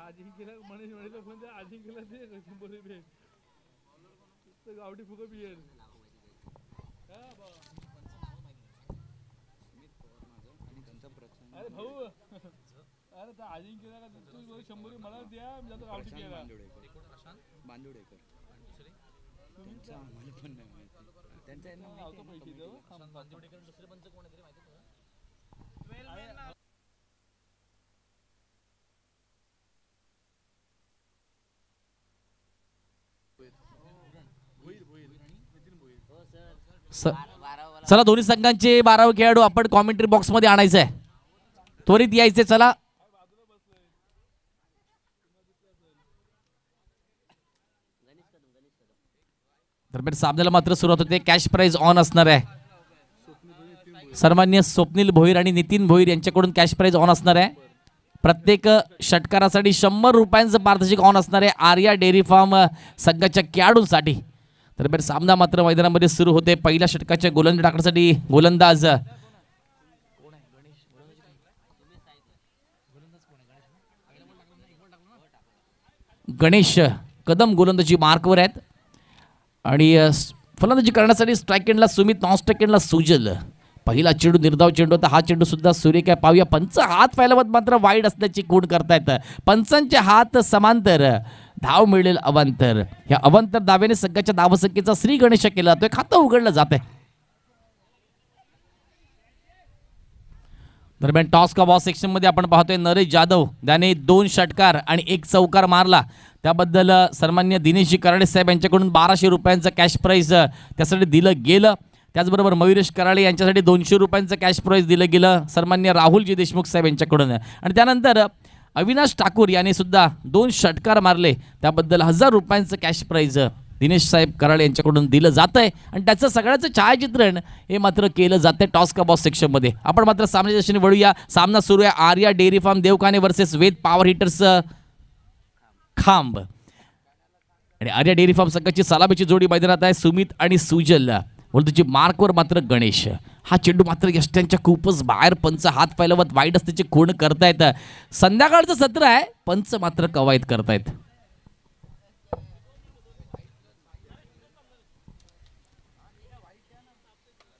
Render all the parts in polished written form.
अजिंक्यला मनीष म्हणलं पण ते अजिंक्यला ते 100 रुपये गावठी फुगं बियर अरे भाऊ अरे त्या अजिंक्यला का तू 100 मला द्या मी जातो गावठी प्यायला बांदुडेकर त्यांचं आम्हाला पण नाही माहिती त्यांच्या पैसे देऊ बांदुडेकर दुसरे पंच कोण आहे तरी माहिती चला दोन्ही संघांचे 12 खेळाडू आपण कॉमेंट्री बॉक्स मध्ये आणायचं आहे. त्वरित यायचे. चला दरम्यान सामन्याला मात्र सुरुवात होते. कॅश प्राइज ऑन असणार आहे. सन्मान्य स्वप्नील भोईर आणि नितीन भोईर यांच्याकडून कॅश प्राइज ऑन असणार आहे. प्रत्येक षटकारासाठी 100 रुपयांचं पारितोषिक ऑन असणार आहे आर्या डेअरी फार्म संघाच्या खेळाडूंसाठी. दरम्यान सामना मात्र मैदानामध्ये सुरू होते. पहिल्या षटकाच्या गोलंदाज टाकण्यासाठी गोलंदाज गणेश कदम गोलंदाजी मार्कवर आहेत आणि फलंदाजी करण्यासाठी स्ट्राईक एंडला सुमित, नॉन स्ट्राईक एंडला सुजल. पहिला चेंडू निर्धाव चेंडू होता. हा चेंडू सुद्धा सुरेख आहे. पाहूया पंच हात फैलावत मात्र वाईड असल्याची खूण करतायत. पंचांचे हात समांतर, धाव मिळेल अवांतर. या अवांतर धावेने संघाच्या धावसंख्येचा श्री गणेश केला जातोय. खातं उघडलं जात आहे. दरम्यान टॉस का बॉस सेक्शन मध्ये आपण पाहतोय नरेश जाधव त्याने 2 षटकार आणि 1 चौकार मारला. त्याबद्दल सन्मान्य दिनेशजी कराळे साहेब यांच्याकडून 1200 रुपयांचं कॅश प्राइज त्यासाठी दिलं गेलं. त्याचबरोबर मयुरेश कराळे यांच्यासाठी 200 रुपयांचं कॅश प्राइज दिलं गेलं सन्मान्य राहुलजी देशमुख साहेब यांच्याकडून. आणि त्यानंतर अविनाश ठाकूर यांनी सुद्धा 2 षटकार मारले. त्याबद्दल 1000 रुपयांचं कॅश प्राइज दिनेश साहेब कराळे यांच्याकडून दिलं जात आहे. आणि त्याचं सगळ्याचं छायाचित्रण हे मात्र केलं जातं टॉस का बॉस सेक्शनमध्ये. आपण मात्र सामन्याच्या दिशेने वळूया. सामना सुरू आहे आर्या डेअरी फार्म देवकाने वर्सेस वेद पॉवर हिटर्स खांब. आणि आर्या डेअरी फार्म संघाची सलामीची जोडी मैदानात आहे. सुमित आणि सुजल. तुझी मार्कवर मात्र गणेश. हा चेंडू मात्र यष्ट्यांच्या खूपच बाहेर. पंच हात फैलवत वाईट असल्याची खूण करतायत. संध्याकाळचं सत्र आहे. पंच मात्र कवायत करतायत.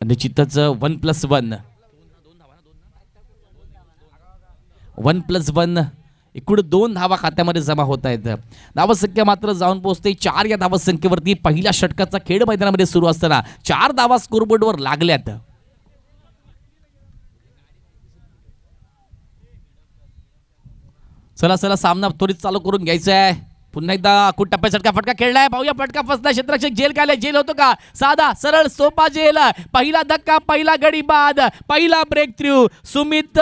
निश्चितच 1+1 एकूण 2 धावा खात्यामध्ये जमा होत आहेत. धावसंख्या मात्र जाऊन पोहोचते 4 या धावसंख्येवरती. पहिल्या षटकाचा खेळ मैदानामध्ये सुरू असताना 4 धावा स्कोरबोर्डवर लागल्यात. चला चला सामना त्वरित चालू करून घ्यायचा आहे. पुन्हा एकदा खूप टप्प्या षटका फटका खेळलाय. पाहूया फटका फसला. क्षेत्ररक्षक जेल काय जेल होतो का? साधा सरळ सोपा जेल. पहिला धक्का, पहिला गडी बाद, पहिला ब्रेक थ्रू सुमित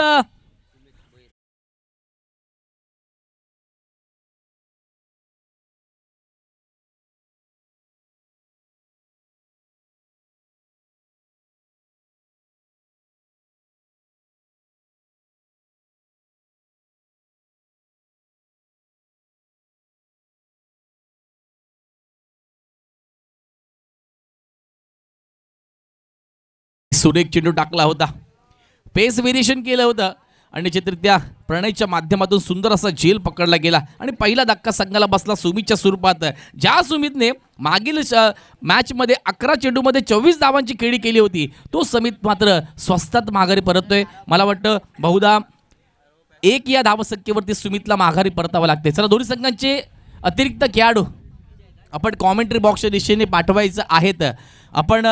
सुरेख चेंडू टाकला होता. पेस व्हेरिएशन केलं होतं आणि निश्चितरित्या प्रणयच्या माध्यमातून सुंदर असा झेल पकडला गेला आणि पहिला धक्का संघाला बसला सुमितच्या स्वरूपात. ज्या सुमितने मागील मॅचमध्ये 11 चेंडूमध्ये 24 धावांची खेळी केली होती तो सुमित मात्र स्वस्तात माघारी परततोय. मला वाटतं बहुधा 1 या धावसंख्येवरती सुमितला माघारी परतावं लागते. चला दोन्ही संघांचे अतिरिक्त खेळाडू आपण कॉमेंट्री बॉक्सच्या दिशेने पाठवायचं आहेत. आपण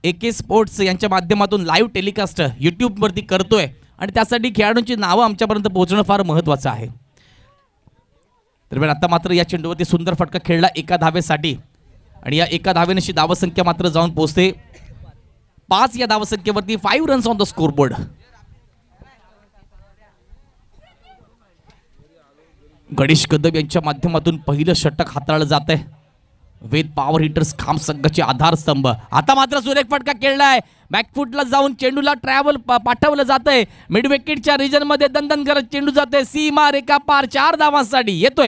AK स्पोर्ट्स यांच्या माध्यमातून लाईव्ह टेलिकास्ट यूट्यूबवरती करतोय आणि त्यासाठी खेळाडूंची नावं आमच्यापर्यंत पोहोचणं फार महत्त्वाचं आहे. दरम्यान आता मात्र या चेंडूवरती सुंदर फटका खेळला 1 धावेसाठी आणि या 1 धावेनेशी धावसंख्या मात्र जाऊन पोहोचते 5 या धावसंख्येवरती. 5 runs on the scoreboard. Ganesh Kadam यांच्या माध्यमातून पहिलं षटक हाताळलं जात आहे. वेद पॉवर हिटर्स खांब संघाचे आधारस्तंभ. आता मात्र सुरेख फटका खेळलाय. बॅकफुटला जाऊन चेंडूला ट्रॅव्हल पाठवलं जातंय. मिड विकेटच्या रिजन मध्ये दणदण करत चेंडू जाते सीमा रेखा पार. 4 धावांसाठी येतोय.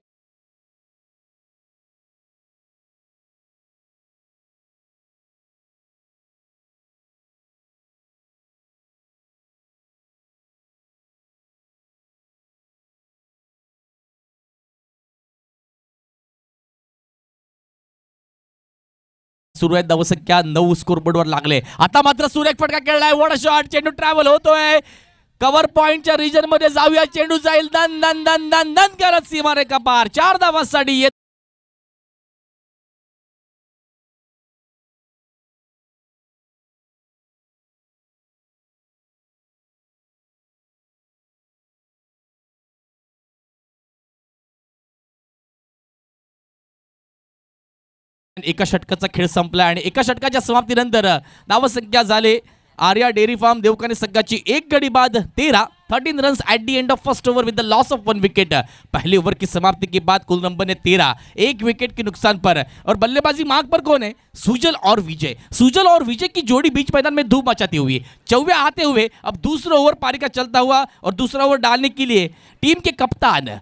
सुरू आहेत धावसंख्या 9 स्कोरबोर्डवर लागले. आता मात्र सुरेख फटका खेळलाय. What a shot. चेंडू ट्रॅव्हल होतोय कव्हर पॉइंटच्या रिजन मध्ये. जाऊया चेंडू जाईल दन दन दन दन दन करत सीमारेखा पार. 4 धावांसाठी येत एका षटकाचा खेळ संपला आणि एका षटकाच्या समाप्तीनंतर धावसंख्या झाले आर्या डेअरी फार्म देवकाने संघाची 1 गडी बाद 13 runs at the end of first over with the loss of 1 wicket. पहले ओवर की समाप्ति के बाद कुल नंबर ने 13 1 विकेट के नुकसान पर. और बल्लेबाजी मार्ग पर कौन है? सुजल और विजय. सुजल और विजय की जोड़ी बीच मैदान में धूम मचाती हुई. चौवे आते हुए अब दूसरा ओवर पारी का चलता हुआ और दूसरा ओवर डालने के लिए टीम के कप्तान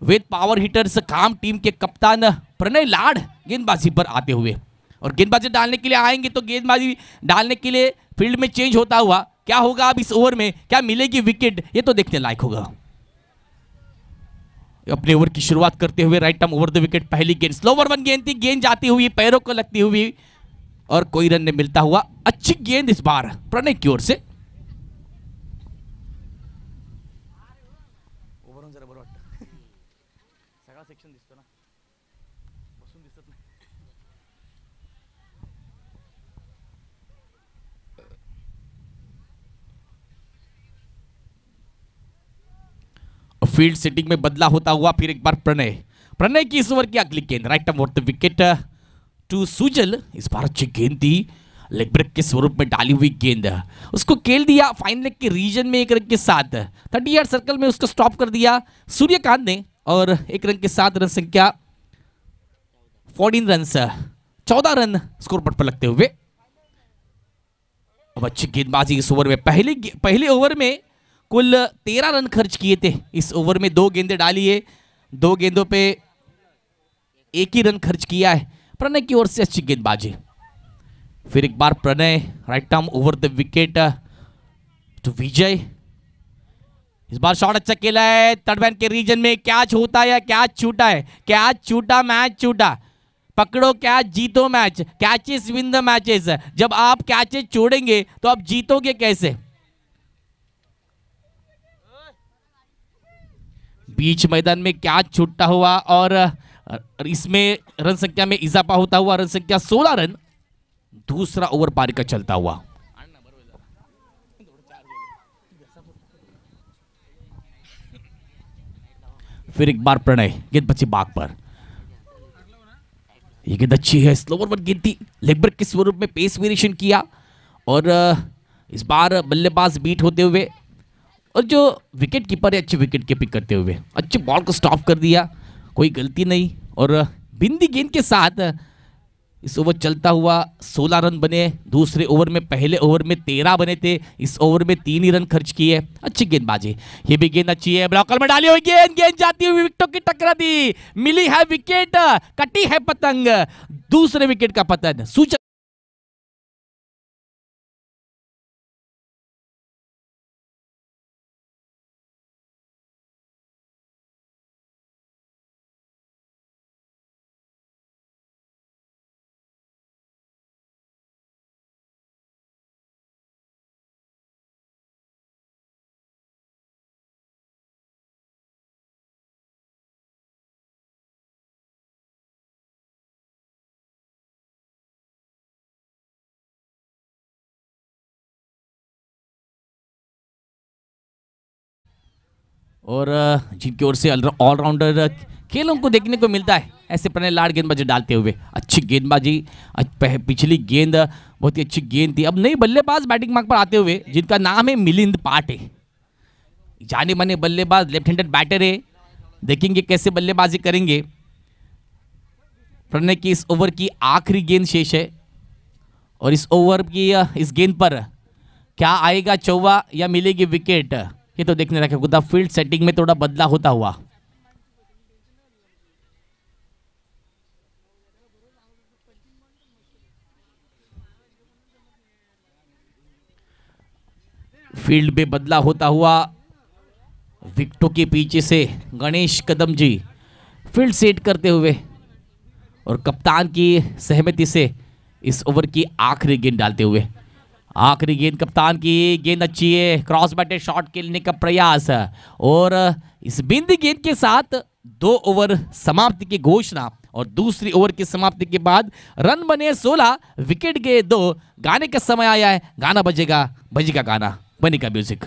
विद पावर हिटर्स काम टीम के कप्तान प्रणय लाड गेंदबाजी पर आते हुए और गेंदबाजी डालने के लिए आएंगे. तो गेंदबाजी डालने के लिए फील्ड में चेंज होता हुआ क्या होगा अब इस ओवर में? क्या मिलेगी विकेट? ये तो देखने लायक होगा. अपने ओवर की शुरुआत करते हुए right arm over the wicket. पहली गेंद स्लोवर 1 गेंद थी. गेंद जाती हुई पैरों को लगती हुई और कोई रन नहीं मिलता हुआ. अच्छी गेंद इस बार प्रणय की ओर से. फील्ड सेटिंग में बदला होता हुआ फिर एक बार प्रणय की इस ओवर की अगली गेंद right arm over the wicket to Sujal. इस बार अच्छी गेंद थी. लेग ब्रेक के स्वरूप में डाली हुई गेंद उसको खेल दिया फाइन लेग के रीजन में 1 रन के साथ 30 यार्ड सर्कल में उसको स्टॉप कर दिया सूर्यकांत ने और 1 रन के साथ रन संख्या 14 रन 14 रन स्कोर बोर्ड पर लगते हुए. अब अच्छी गेंदबाजी इस ओवर में. पहले ओवर में कुल 13 रन खर्च किए थे. इस ओवर में 2 गेंदें डाली है. 2 गेंदों पे 1 ही रन खर्च किया है. प्रणय की ओर से अच्छी गेंदबाजी. फिर एक बार Pranay right arm over the wicket to Vijay. इस बार शॉट अच्छा खेला है. थर्ड मैन के रीजन में कैच होता है या कैच छूटा है? कैच छूटा मैच छूटा. पकड़ो कैच जीतो match. Catches win the matches. जब आप कैचेस छोड़ेंगे तो आप जीतोगे कैसे? बीच मैदान में कैच छूटता हुआ और इसमें रन संख्या में इजाफा होता हुआ. रन संख्या 16 रन. दूसरा ओवर पारी का चलता हुआ. फिर एक बार प्रणय गेंद बची बाग पर. ये गेंद अच्छी है. स्लोवर 1 गेंद थी. लेग ब्रेक के स्वरूप में पेस वेरिएशन किया और इस बार बल्लेबाज बीट होते हुए और जो विकेट कीपर है अच्छे विकेट कीपिंग करते हुए अच्छे बॉल को स्टॉप कर दिया. कोई गलती नहीं और बिंदी गेंद के साथ इस ओवर चलता हुआ 16 रन बने. दूसरे ओवर में पहले ओवर में 13 बने थे. इस ओवर में 3 ही रन खर्च किए. अच्छी गेंदबाजी. ये भी गेंद अच्छी है. ब्लॉकर में डाली हुई गेंद जाती हुई विकेटों की टकरा दी. मिली है विकेट. कटी है पतंग. दूसरे विकेट का पतन. सूचक और जिनकी ओर से ऑलराउंडर खेलों को देखने को मिलता है ऐसे प्रणय लाड गेंदबाजी डालते हुए. अच्छी गेंदबाजी. पिछली गेंद बहुत ही अच्छी गेंद थी. अब नए बल्लेबाज बैटिंग मार्ग पर आते हुए जिनका नाम है मिलिंद पाटे. जाने माने बल्लेबाज लेफ्ट हैंडेड बैटर है. देखेंगे कैसे बल्लेबाजी करेंगे. प्रणय की इस ओवर की आखिरी गेंद शेष है और इस ओवर की इस गेंद पर क्या आएगा चौवा या मिलेगी विकेट? ये तो देखने रखे होगा. फील्ड सेटिंग में थोड़ा बदला होता हुआ. फील्ड में बदला होता हुआ विकेटों के पीछे से गणेश कदम जी फील्ड सेट करते हुए और कप्तान की सहमति से इस ओवर की आखिरी गेंद डालते हुए। आखिरी गेंद कप्तान की गेंद अच्छी है, क्रॉस बैटे शॉट खेलने का प्रयास और इस बिंदी गेंद के साथ 2 ओवर समाप्ति की घोषणा और दूसरी ओवर की समाप्ति के बाद रन बने 16, विकेट गए 2। गाने का समय आया है, गाना बजेगा, बजेगा गाना, बनेगा म्यूजिक।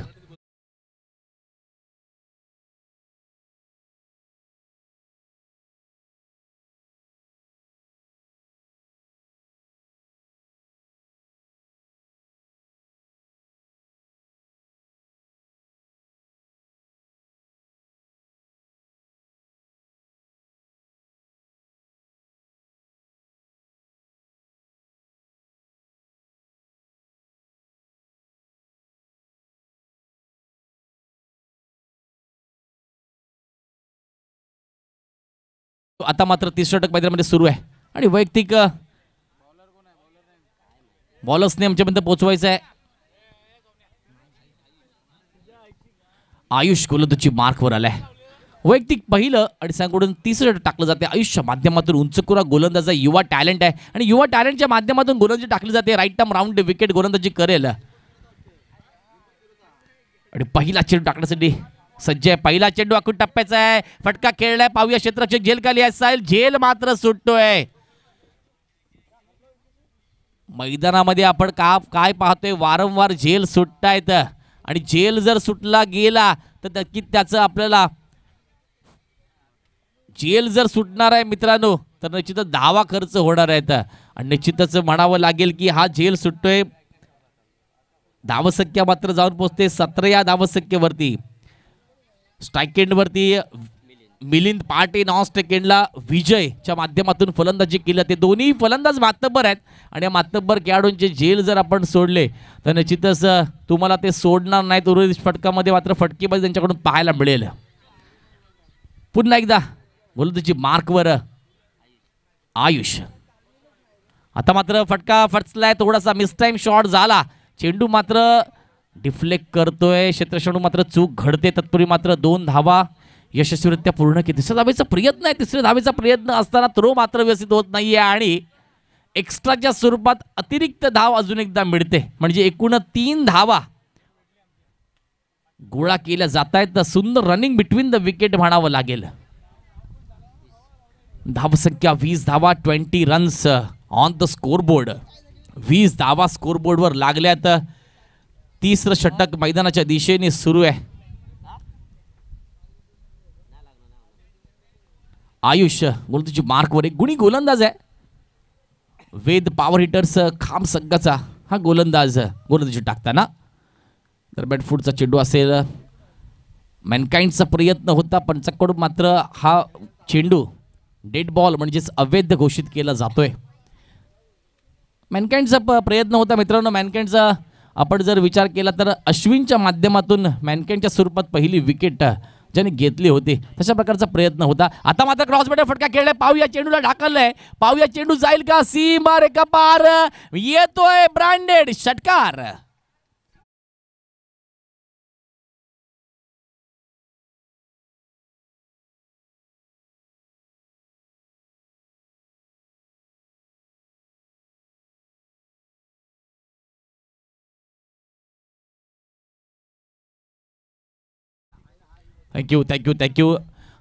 आता मात्र 30 षटक मैदानामध्ये सुरू आहे आणि वैयक्तिक बॉलर्सने आमच्यापर्यंत पोहोचवायचं आहे। आयुष गोलंदाजी मार्कवर आलाय, वैयक्तिक पहिलं आणि सांगून 30 षटक टाकलं जाते। आयुषच्या माध्यमातून उंचकुरा गोलंदाज युवा टॅलेंट आहे आणि युवा टॅलेंटच्या माध्यमातून गोलंदाजी टाकली जाते। राईट टर्म राऊंड विकेट गोलंदाजी करेल आणि पहिला चेंडू टाकण्यासाठी सज्ज आहे। पहिला चेंडू आखून टप्प्याचा आहे, फटका खेळलाय, पाहूया क्षेत्ररक्षक झेल खाली असाल, झेल मात्र सुटतोय। मैदानामध्ये आपण काय पाहतोय, वारंवार झेल सुटतायत आणि झेल जर सुटला गेला तर नक्कीच त्याचं आपल्याला झेल जर सुटणार आहे मित्रांनो तर निश्चितच धावा खर्च होणार आहेत आणि निश्चितच म्हणावं लागेल की हा झेल सुटतोय। धावसंख्या मात्र जाऊन पोहोचते 17 या धावसंख्येवरती। स्ट्राईक एंडवरती मिलिंद पाटे, नॉन स्ट्राईक एंडला विजयच्या माध्यमातून फलंदाजी केली ते दोन्ही फलंदाज मातब्बर आहेत आणि या मातब्बर खेळाडूंचे झेल जर आपण सोडले तर निश्चितच तुम्हाला ते सोडणार नाहीत। उर्वरित फटकामध्ये मात्र फटकेबाजी त्यांच्याकडून पाहायला मिळेल। पुन्हा एकदा गोलंदाजी मार्कवर आयुष, आता मात्र फटका फटलाय, थोडासा मिस टाइम शॉट झाला, चेंडू मात्र डिफ्लेक्ट करतोय, क्षेत्ररक्षण मात्र चूक घडते, तत्पूर्वी मात्र 2 धावा यशस्वीरित्या पूर्ण केली। तिसऱ्या धावेचा प्रयत्न आहे, तिसऱ्या धावेचा प्रयत्न असताना थ्रो मात्र व्यवस्थित होत नाहीये आणि एक्स्ट्राच्या स्वरूपात अतिरिक्त धाव अजून एकदा मिळते, म्हणजे एकूण 3 धावा गोळा केल्या जात आहेत। सुंदर रनिंग बिटवीन द विकेट म्हणावं लागेल। धावसंख्या 20 धावा, 20 रन्स ऑन द स्कोरबोर्ड, 20 धावा स्कोरबोर्डवर लागल्यात। तिसरं षटक मैदानाच्या दिशेने सुरू आहे। आयुष गोलंदाजी मार्कवर एक गुणी गोलंदाज आहे। वेद पॉवर हिटर्स खाम संघाचा हा गोलंदाज गोलंदाजी टाकताना दरम्यान फुटचा चेंडू असेल, मॅनकाइंडचा प्रयत्न होता पण चकडून मात्र हा चेंडू डेड बॉल म्हणजेच अवैध घोषित केला जातोय। मॅनकाइंडचा प्रयत्न होता मित्रांनो, मॅनकाइंडचा आपण जर विचार केला तर अश्विनच्या माध्यमातून मॅनकाइंडच्या स्वरूपात पहिली विकेट ज्याने घेतली होती तशा प्रकारचा प्रयत्न होता। आता मात्र क्रॉस बॅटर फटका खेळलाय, पाहूया चेंडूला ढाकललाय, पाहूया चेंडू जाईल का, सीमा रेखा पार, येतोय ब्रँडेड षटकार। Thank you thank you thank you.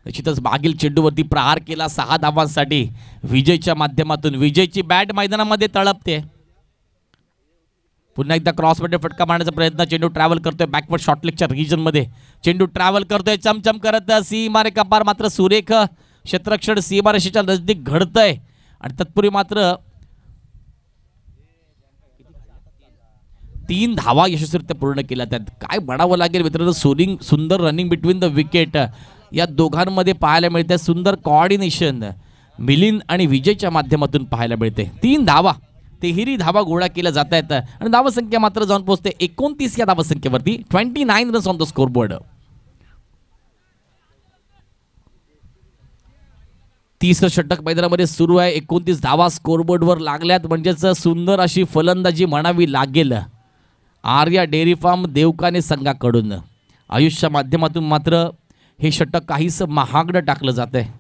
निश्चितच मागील चेंडूवरती प्रहार केला 6 धावांसाठी विजयच्या माध्यमातून। विजयची बॅट मैदानामध्ये तळपते, पुन्हा एकदा क्रॉस मध्ये फटका मारण्याचा प्रयत्न, चेंडू ट्रॅव्हल करतोय बॅकवर्ड शॉर्टलेगच्या रिजन मध्ये, चेंडू ट्रॅव्हल करतोय चमचम करत, सीमारेखा पार मात्र सुरेख क्षेत्ररक्षण सीमारेषेच्या नजदीक घडतंय आणि तत्पूर्वी मात्र 3 धावा यशस्वीरित्या पूर्ण केल्या। त्यात काय म्हणावं लागेल मित्रांनो, सुंदर रनिंग बिटवीन द विकेट या दोघांमध्ये पाहायला मिळते, सुंदर कोऑर्डिनेशन मिलिंद आणि विजयच्या माध्यमातून पाहायला मिळते। 3 धावा, 13 धावा गोळा केल्या जात आहेत आणि धावसंख्या मात्र जाऊन पोहोचते 29 या धावसंख्येवरती, 29 रन्स ऑन द स्कोरबोर्ड। 30 षटक मैदानामध्ये सुरू आहे, 29 धावा स्कोरबोर्डवर लागल्यात, म्हणजेच सुंदर अशी फलंदाजी म्हणावी लागेल आर्या डेअरी फार्म देवकाने संघाकडून। आयुषच्या माध्यमातून मात्र हे षटक काहीच महागडं टाकलं जात आहे।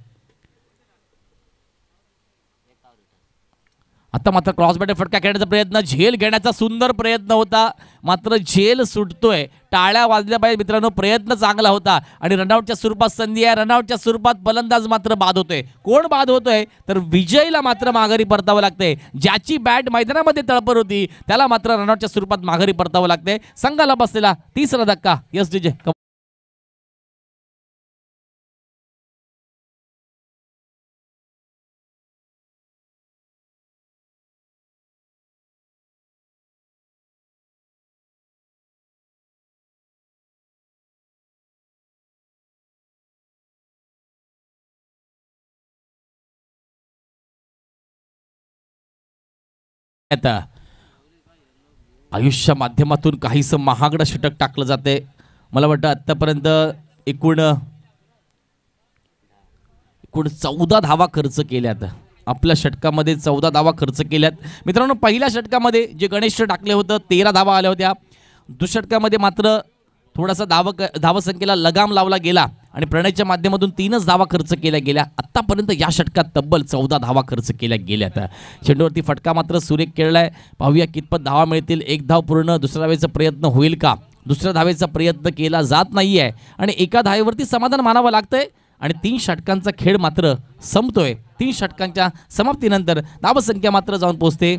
आता मात्र क्रॉस बॅटर फटका खेळण्याचा प्रयत्न, झेल घेण्याचा सुंदर प्रयत्न होता, मात्र झेल सुटतोय. टाळ्या वाजल्या पाहिजे मित्रांनो, प्रयत्न चांगला होता आणि रनआउटच्या स्वरूपात संधी आहे. रनआउटच्या स्वरूपात फलंदाज मात्र बाद होतोय. कोण बाद होतोय तर विजयला मात्र माघारी परतावं लागतंय. ज्याची बॅट मैदानामध्ये तळपत होती त्याला मात्र रनआउटच्या स्वरूपात माघारी परतावं लागतंय. संघाला बसलेला तिसरा धक्का. Yes DJ. आयुष्या माध्यमातून काहीसं महागडं षटक टाकलं जाते. मला वाटतं आतापर्यंत एकूण 14 धावा खर्च केल्यात. आपल्या षटकामध्ये 14 धावा खर्च केल्यात मित्रांनो. पहिल्या षटकामध्ये जे गणेश टाकले होतं 13 धावा आल्या होत्या. दुसऱ्या षटकामध्ये मात्र थोडासा धावसंख्येला लगाम लावला गेला आणि प्रणयच्या माध्यमातून 3च धावा खर्च केल्या गेल्या. आत्तापर्यंत या षटकात तब्बल 14 धावा खर्च केल्या गेल्यात. चेंडूवरती फटका मात्र सुरेख खेळलाय. पाहूया कितपत धावा मिळतील. एक धाव पूर्ण, दुसऱ्या धावेचा प्रयत्न होईल का? दुसऱ्या धावेचा प्रयत्न केला जात नाहीये आणि एका धावेवरती समाधान मानावं लागतंय आणि 3 षटकांचा खेळ मात्र संपतोय. 3 षटकांच्या समाप्तीनंतर धावसंख्या मात्र जाऊन पोहोचते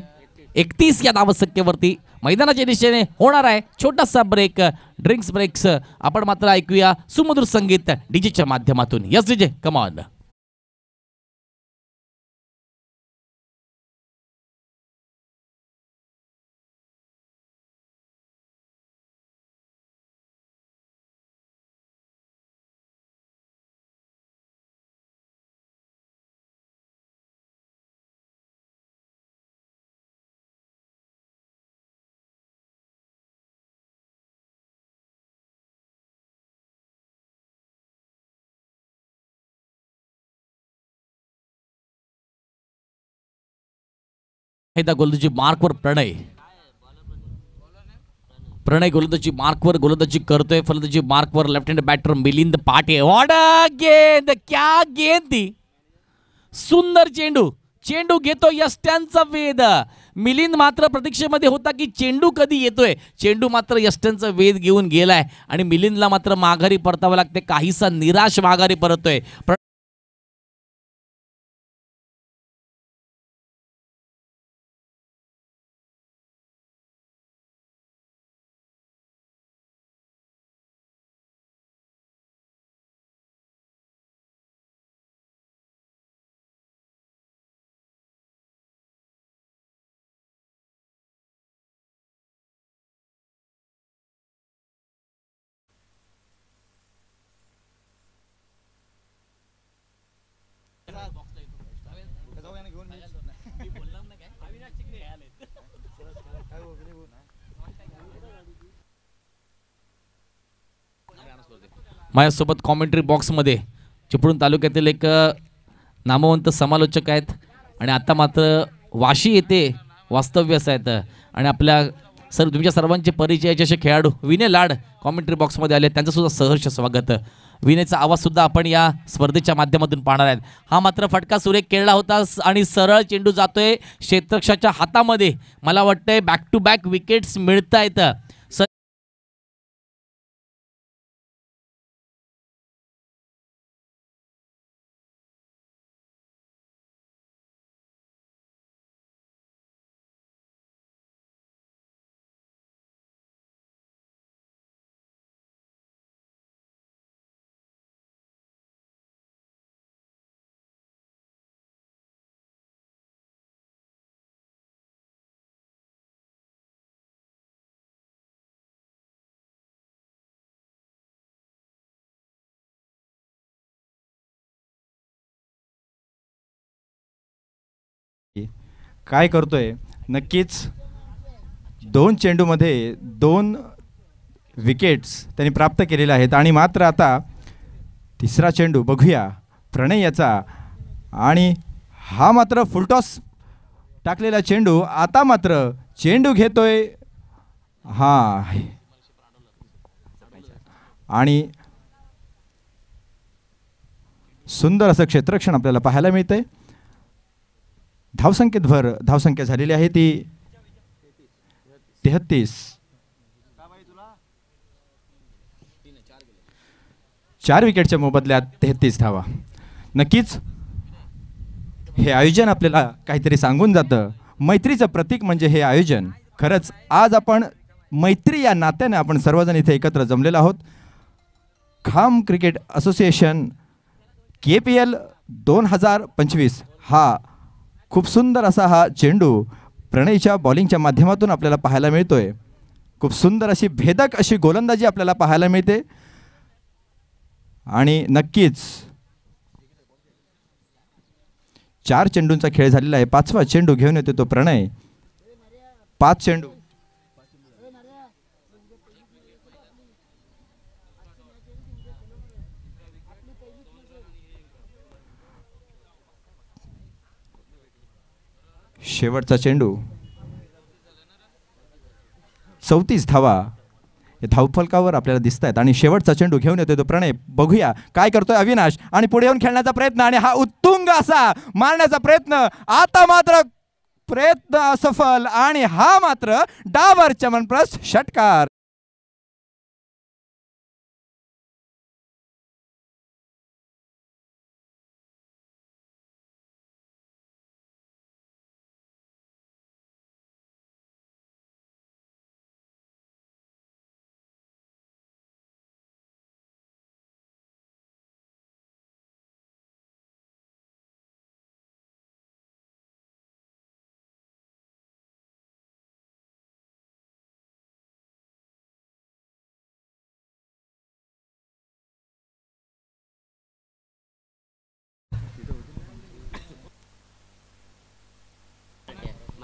31 या धावसंख्येवरती. मैदानाच्या दिशेने होणार आहे छोटासा ब्रेक, ड्रिंक्स ब्रेक्स. आपण मात्र ऐकूया सुमधुर संगीत डीजेच्या माध्यमातून. Yes DJ, come on. गोलंदाजी मार्कवर प्रणय गोलंदाजी मार्कवर गोलंदाजी करतोय. फलंदाजी मार्कवर लेफ्ट हँड बॅटर मिलिंद पाटे. व्हॉट अ गेंद, क्या गेंद ती. सुंदर चेंडू घेतो यष्ट्यांचा वेध. मिलिंद मात्र प्रतीक्षेमध्ये होता की चेंडू कधी येतोय. चेंडू मात्र यष्ट्यांचा वेध घेऊन गेलाय आणि मिलिंदला मात्र माघारी परतावं लागते. काहीसा निराश माघारी परतोय. माझ्यासोबत कॉमेंट्री बॉक्समध्ये चिपळूण तालुक्यातील एक नामवंत समालोचक आहेत आणि आता मात्र वाशी येथे वास्तव्यास आहेत आणि आपल्या तुमच्या सर्वांचे परिचयाचे असे खेळाडू विनय लाड कॉमेंट्री बॉक्समध्ये आले. त्यांचं सुद्धा सहर्ष स्वागत. विनयचा आवाज सुद्धा आपण या स्पर्धेच्या माध्यमातून पाहणार आहेत. हा मात्र फटका सुरेख खेळला होता आणि सरळ चेंडू जातोय क्षेत्ररक्षकाच्या हातामध्ये. मला वाटतंय बॅक टू बॅक विकेट्स मिळत आहेत. काय करतोय नक्कीच. 2 चेंडूमध्ये 2 विकेट्स त्यांनी प्राप्त केलेल्या आहेत आणि मात्र आता तिसरा चेंडू बघूया प्रणय याचा. आणि हा मात्र फुलटॉस टाकलेला चेंडू. आता मात्र चेंडू घेतोय हा आणि सुंदर असं क्षेत्ररक्षण आपल्याला पाहायला मिळतंय. धावसंख्येत धावसंख्या झालेली आहे ती 33. 4 विकेटच्या मोबदल्यात 33 धावा. नक्कीच हे आयोजन आपल्याला काहीतरी सांगून जातं. मैत्रीचं प्रतीक म्हणजे हे आयोजन. खरंच आज आपण मैत्री या नात्याने आपण सर्वजण इथे एकत्र जमलेलो आहोत. खाम क्रिकेट असोसिएशन KPL 2025 हा खूप सुंदर असा हा चेंडू प्रणयच्या बॉलिंगच्या माध्यमातून आपल्याला पाहायला मिळतोय. खूप सुंदर अशी भेदक अशी गोलंदाजी आपल्याला पाहायला मिळते. आणि नक्कीच 4 चेंडूंचा खेळ झालेला आहे. 5वा चेंडू घेऊन येतो तो प्रणय. 5 चेंडू. शेवटचा चेंडू. 34 धावा धावफलकावर आपल्याला दिसत आहेत. आणि शेवटचा चेंडू घेऊन येतोय तो प्रणय. बघूया काय करतोय अविनाश. आणि पुढे येऊन खेळण्याचा प्रयत्न आणि हा उत्तुंग असा मारण्याचा प्रयत्न. आता मात्र प्रयत्न असफल आणि हा मात्र डावर चमनप्रस्थ षटकार.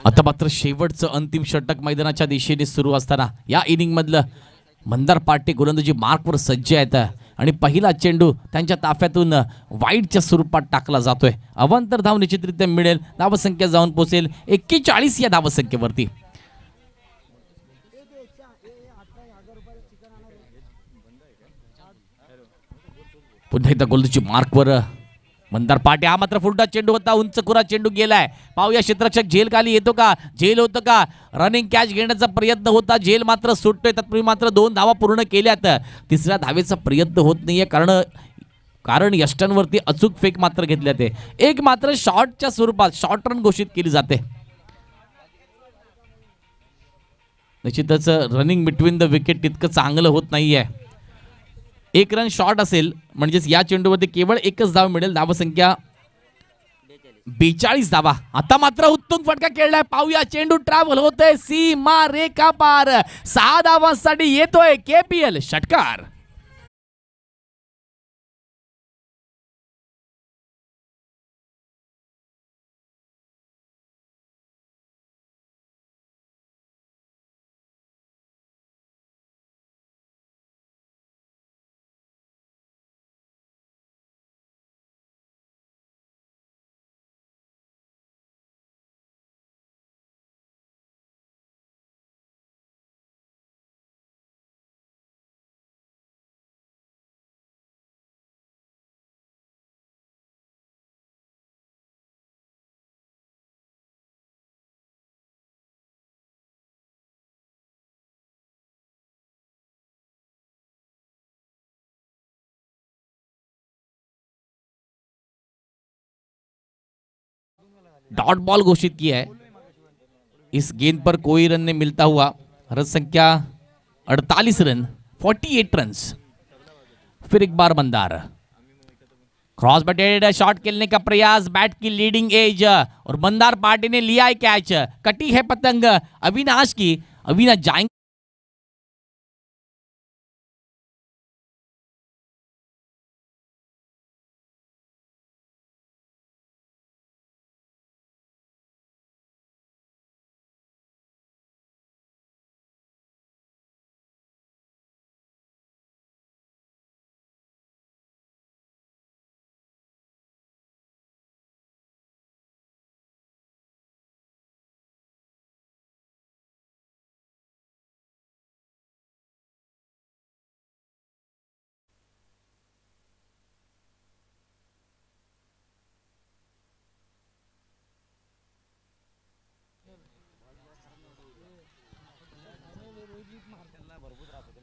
आता मात्र शेवटचं अंतिम षटक मैदानाच्या दिशेने सुरू असताना या इनिंग मधलं मंदार पाटे गोलंदाजी मार्कवर सज्ज आहेत. आणि पहिला चेंडू त्यांच्या ताफ्यातून वाईडच्या स्वरूपात टाकला जातोय. अवांतर धाव निश्चितरित्या मिळेल. धावसंख्या जाऊन पोहोचेल 41 या धावसंख्येवरती. पुन्हा एकदा गोलंदाजी मार्कवर मंदार पाटे. हा मात्र फुलटा चेंडू होता. उंच खुरा चेंडू गेलाय. पाहूया क्षेत्ररक्षक झेल खाली येतो का. झेल होतं का. रनिंग कॅच घेण्याचा प्रयत्न होता. झेल मात्र सुटतोय. तत्पूर्वी मात्र 2 धावा पूर्ण केल्यात. तिसऱ्या धावेचा प्रयत्न होत नाहीये कारण यष्टांवरती अचूक फेक मात्र घेतल्या ते. एक मात्र शॉर्टच्या स्वरूपात शॉर्ट रन घोषित केली जाते. निश्चितच रनिंग बिटवीन द विकेट तितकं चांगलं होत नाहीये. 1 रन शॉर्ट असेल म्हणजेच या चेंडूमध्ये केवळ 1च धाव मिळेल. धावसंख्या 42 धावा. आता मात्र उत्तुंग फटका खेळलाय. पाहूया चेंडू ट्रॅव्हल होतोय सीमा रेखा पार. 6 धावांसाठी येतोय KPL षटकार. डॉट बॉल घोषित किया है. इस गेंद पर कोई रन नहीं मिलता हुआ. रन संख्या 48 रन 48 रन. फिर एक बार मंदार क्रॉस बटेड शॉट खेलने का प्रयास. बैट की लीडिंग एज और मंदार पार्टी ने लिया है कैच. कटी है पतंग अविनाश की. अविनाश जाएंगे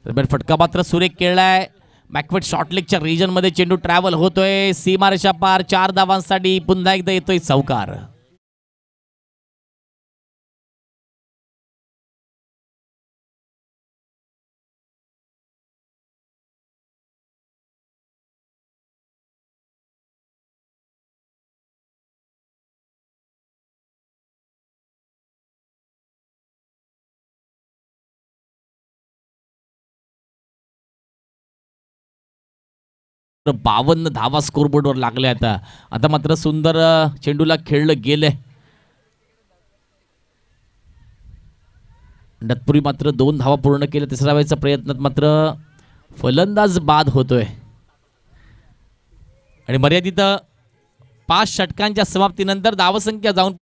फटका मात्र सुरेख खेळलाय. बॅकवर्ड शॉर्टलेगच्या रिजन मध्ये चेंडू ट्रॅव्हल होतोय. सीमारेषा पार 4 धावांसाठी पुन्हा एकदा येतोय चौकार. तर 52 धावा स्कोरबोर्डवर लागल्या. आता मात्र सुंदर चेंडूला खेळलं गेलंय. तत्पूर्वी मात्र 2 धावा पूर्ण केल्या. तिसऱ्या वेळेचा प्रयत्नात मात्र फलंदाज बाद होतोय आणि मर्यादित 5 षटकांच्या समाप्तीनंतर धावसंख्या जाऊन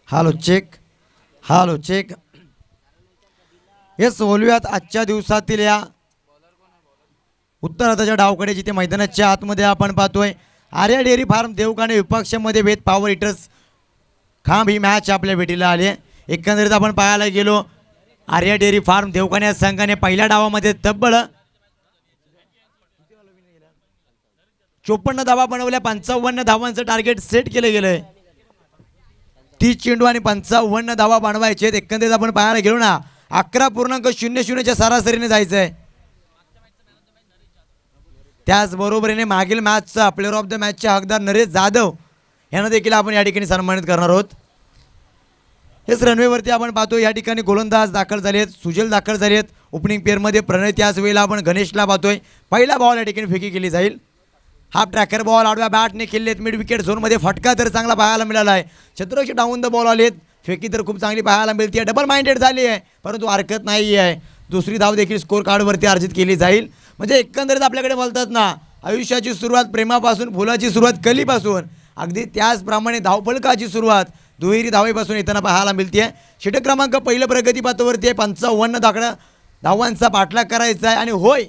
हॅलो चेक. येस, बोलूयात आजच्या दिवसातील या उत्तरार्धाच्या डावकडे, जिथे मैदानाच्या आतमध्ये आपण पाहतोय आर्या डेअरी फार्म देवकाने विपक्षामध्ये वेद पॉवर हिटर्स खांब ही मॅच आपल्या भेटीला आली आहे. एकंदरीत आपण पाहायला गेलो आर्या डेअरी फार्म देवकाने संघाने पहिल्या डावामध्ये तब्बल 54 धावा बनवल्या. 55 धावांचं टार्गेट सेट केलं गेलंय. 30 चेंडू आणि 55 धावा बनवायचे. एकंदरीत आपण पाहायला गेलो ना 11.00च्या सरासरीने जायचंय. त्याचबरोबरीने मागील मॅचचा प्लेअर ऑफ द मॅचचे हकदार नरेश जाधव यांना देखील आपण या ठिकाणी सन्मानित करणार आहोत. हेच रनवेवरती आपण पाहतो या ठिकाणी गोलंदाज दाखल झाले आहेत, सुजल दाखल झाले आहेत. ओपनिंग पेअरमध्ये प्रणय, त्याच वेळेला आपण गणेशला पाहतोय. पहिला बॉल या ठिकाणी फेकी केली जाईल. हाफ ट्रॅकर बॉल आडव्या बॅटने खेळलेत. मिड विकेट झोनमध्ये फटका तर चांगला पाहायला मिळाला आहे. क्षेत्ररक्षक डाऊन द बॉल आलेत. फेकी तर खूप चांगली पाहायला मिळते. डबल माइंडेड झाली आहे परंतु हरकत नाही आहे. दुसरी धाव देखील स्कोर कार्डवरती अर्जित केली जाईल. म्हणजे एकंदरीत आपल्याकडे बोलतात ना, आयुष्याची सुरुवात प्रेमापासून, फुलाची सुरुवात कलीपासून, अगदी त्याचप्रमाणे धावफलकाची सुरुवात दुहेरी धावेपासून येताना पाहायला मिळते. षटक क्रमांक पहिलं प्रगतीपथावरती आहे. 55 धावांचा पाठलाग करायचा आहे. आणि होय,